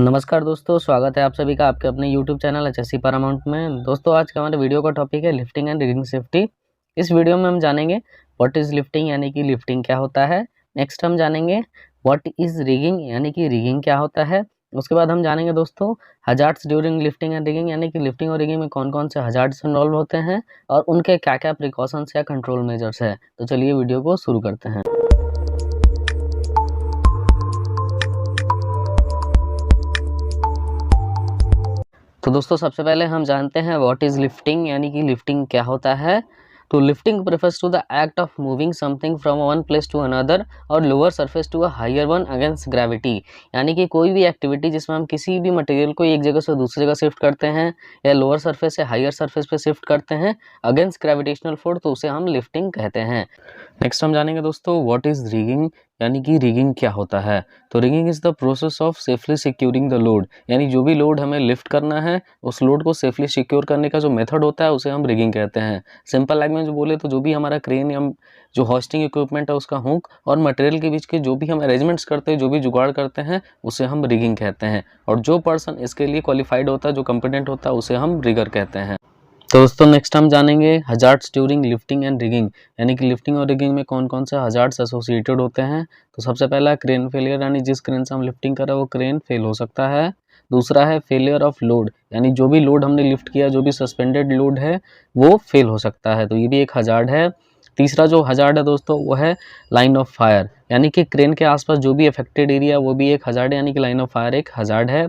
नमस्कार दोस्तों, स्वागत है आप सभी का आपके अपने यूट्यूब चैनल HSE Paramount में। दोस्तों आज का हमारे वीडियो का टॉपिक है लिफ्टिंग एंड रिगिंग सेफ्टी। इस वीडियो में हम जानेंगे व्हाट इज़ लिफ्टिंग यानी कि लिफ्टिंग क्या होता है। नेक्स्ट हम जानेंगे व्हाट इज़ रिगिंग यानी कि रिगिंग क्या होता है। उसके बाद हम जानेंगे दोस्तों hazards during lifting and rigging यानी कि लिफ्टिंग और रिगिंग में कौन कौन से हजार्ड्स इन्वॉल्व होते हैं और उनके क्या क्या प्रिकॉशंस या कंट्रोल मेजर्स है। तो चलिए वीडियो को शुरू करते हैं। तो दोस्तों सबसे पहले हम जानते हैं व्हाट इज़ लिफ्टिंग यानी कि लिफ्टिंग क्या होता है। तो lifting prefers to the act of moving something from one place to another or lower surface to a higher one against gravity. यानी कि कोई भी एक्टिविटी जिसमें हम किसी भी मटेरियल को एक जगह से दूसरी जगह शिफ्ट करते हैं या लोअर सरफेस से हायर सरफेस पे शिफ्ट करते हैं अगेंस्ट ग्रेविटेशनल फोर्स, तो उसे हम लिफ्टिंग कहते हैं। नेक्स्ट हम जानेंगे दोस्तों व्हाट इज़ रिगिंग यानी कि रिगिंग क्या होता है। तो rigging is the process of safely securing the load, यानी जो भी लोड हमें लिफ्ट करना है उस लोड को सेफली सिक्योर करने का जो मेथड होता है उसे हम रिगिंग कहते हैं। सिंपल लैंग्वेज में बोले तो जो भी हमारा क्रेन या जो होस्टिंग इक्विपमेंट है उसका हुक और मटेरियल के बीच के जो भी हम अरेंजमेंट्स करते हैं, जो भी जुगाड़ करते हैं, उसे हम रिगिंग कहते हैं। और जो पर्सन इसके लिए क्वालिफाइड होता है, जो कॉम्पिटेंट होता है, उसे हम रिगर कहते हैं। तो दोस्तों नेक्स्ट हम जानेंगे hazards during lifting and rigging, यानी कि लिफ्टिंग और रिगिंग में कौन कौन से हजार्ड्स एसोसिएटेड होते हैं। तो सबसे पहला क्रेन फेलियर, यानी जिस क्रेन से हम लिफ्टिंग कर रहे हैं वो क्रेन फेल हो सकता है। दूसरा है फेलियर ऑफ लोड, यानी जो भी लोड हमने लिफ्ट किया, जो भी सस्पेंडेड लोड है वो फेल हो सकता है, तो ये भी एक हजार्ड है। तीसरा जो हजार्ड है दोस्तों वो है लाइन ऑफ फायर, यानी कि क्रेन के आसपास जो भी अफेक्टेड एरिया वो भी एक हजार्ड है, यानी कि लाइन ऑफ फायर एक हजार्ड है।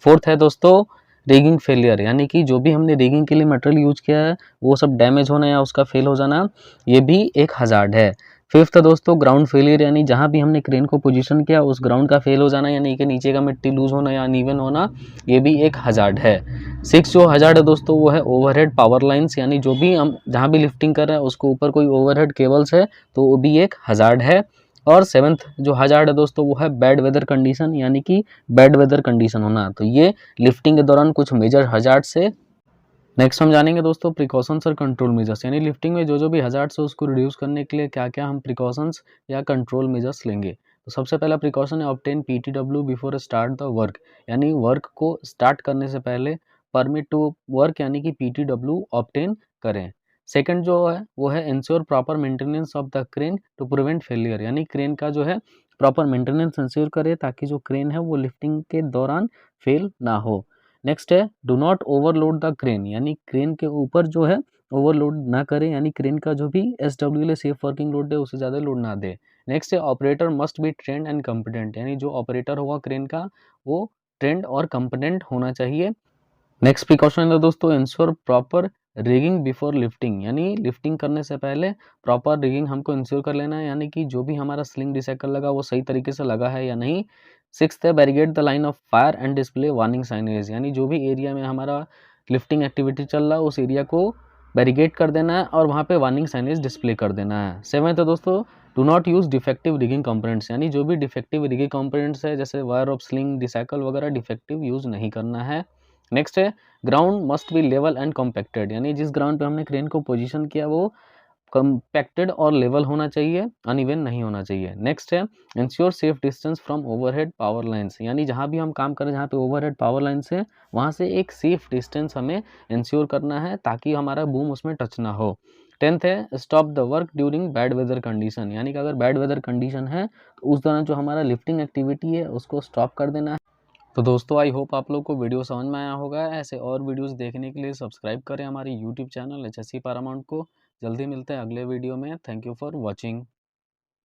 फोर्थ है दोस्तों रिगिंग फेलियर, यानी कि जो भी हमने रिगिंग के लिए मटेरियल यूज किया है वो सब डैमेज होना या उसका फेल हो जाना, ये भी एक हजार्ड है। फिफ्थ है दोस्तों ग्राउंड फेलियर, यानी जहाँ भी हमने क्रेन को पोजीशन किया उस ग्राउंड का फेल हो जाना, यानी कि नीचे का मिट्टी लूज होना या अनइवन होना, ये भी एक हजार्ड है। सिक्स जो हजार्ड है दोस्तों वो है ओवरहेड पावर लाइन्स, यानी जो भी हम जहाँ भी लिफ्टिंग कर रहे हैं उसके ऊपर कोई ओवरहेड केबल्स है तो वो भी एक हजार्ड है। और सेवन्थ जो हजार्ड है दोस्तों वो है बैड वेदर कंडीशन, यानी कि बैड वेदर कंडीशन होना, तो ये लिफ्टिंग के दौरान कुछ मेजर हजार्ड से। नेक्स्ट हम जानेंगे दोस्तों प्रिकॉशंस और कंट्रोल मेजर्स, यानी लिफ्टिंग में जो जो भी हजार्ड्स है उसको रिड्यूस करने के लिए क्या क्या हम प्रिकॉशंस या कंट्रोल मेजर्स लेंगे। तो सबसे पहला प्रिकॉशन है obtain PTW before start the work, यानी वर्क को स्टार्ट करने से पहले परमिट टू वर्क यानी कि PTW ऑब्टेन करें। सेकंड जो है वो है ensure proper maintenance of the crane to prevent failure, यानी क्रेन का जो है प्रॉपर मेंटेनेंस इंश्योर करे ताकि जो क्रेन है वो लिफ्टिंग के दौरान फेल ना हो। नेक्स्ट है do not overload the crane, यानी क्रेन के ऊपर जो है ओवरलोड ना करें, यानी क्रेन का जो भी SWL सेफ वर्किंग लोड है उससे ज़्यादा लोड ना दे। नेक्स्ट है operator must be trend and competent, यानी जो ऑपरेटर होगा क्रेन का वो ट्रेंड और कॉम्पिटेंट होना चाहिए। नेक्स्ट प्रिकॉशन है दोस्तों ensure proper rigging before lifting, यानी लिफ्टिंग करने से पहले प्रॉपर रिगिंग हमको इंश्योर कर लेना है, यानी कि जो भी हमारा स्लिंग डिसाइकल लगा वो सही तरीके से लगा है या नहीं। सिक्स्थ है barricade the line of fire and display warning signage, यानी जो भी एरिया में हमारा लिफ्टिंग एक्टिविटी चल रहा है उस एरिया को बैरिकेड कर देना है और वहाँ पे वार्निंग साइनेज डिस्प्ले कर देना है। सेवन्थ है दोस्तों do not use defective rigging components, यानी जो भी डिफेक्टिव रिगिंग कंपोनेंट्स है जैसे वायर ऑफ स्लिंग डिसाइकल वगैरह डिफेक्टिव यूज़ नहीं करना है। नेक्स्ट है ground must be level and compacted, यानी जिस ग्राउंड पे हमने क्रेन को पोजीशन किया वो कॉम्पैक्टेड और लेवल होना चाहिए, अनइवन नहीं होना चाहिए। नेक्स्ट है ensure safe distance from overhead power lines, यानी जहाँ भी हम काम करें जहाँ पे ओवरहेड पावर लाइन्स है वहाँ से एक सेफ डिस्टेंस हमें इंश्योर करना है ताकि हमारा बूम उसमें टच ना हो। टेंथ है stop the work during bad weather condition, यानी कि अगर बैड वेदर कंडीशन है तो उस दौरान जो हमारा लिफ्टिंग एक्टिविटी है उसको स्टॉप कर देना है। तो दोस्तों आई होप आप लोग को वीडियो समझ में आया होगा। ऐसे और वीडियोस देखने के लिए सब्सक्राइब करें हमारी यूट्यूब चैनल HSE Paramount को। जल्दी मिलते हैं अगले वीडियो में। Thank you for watching.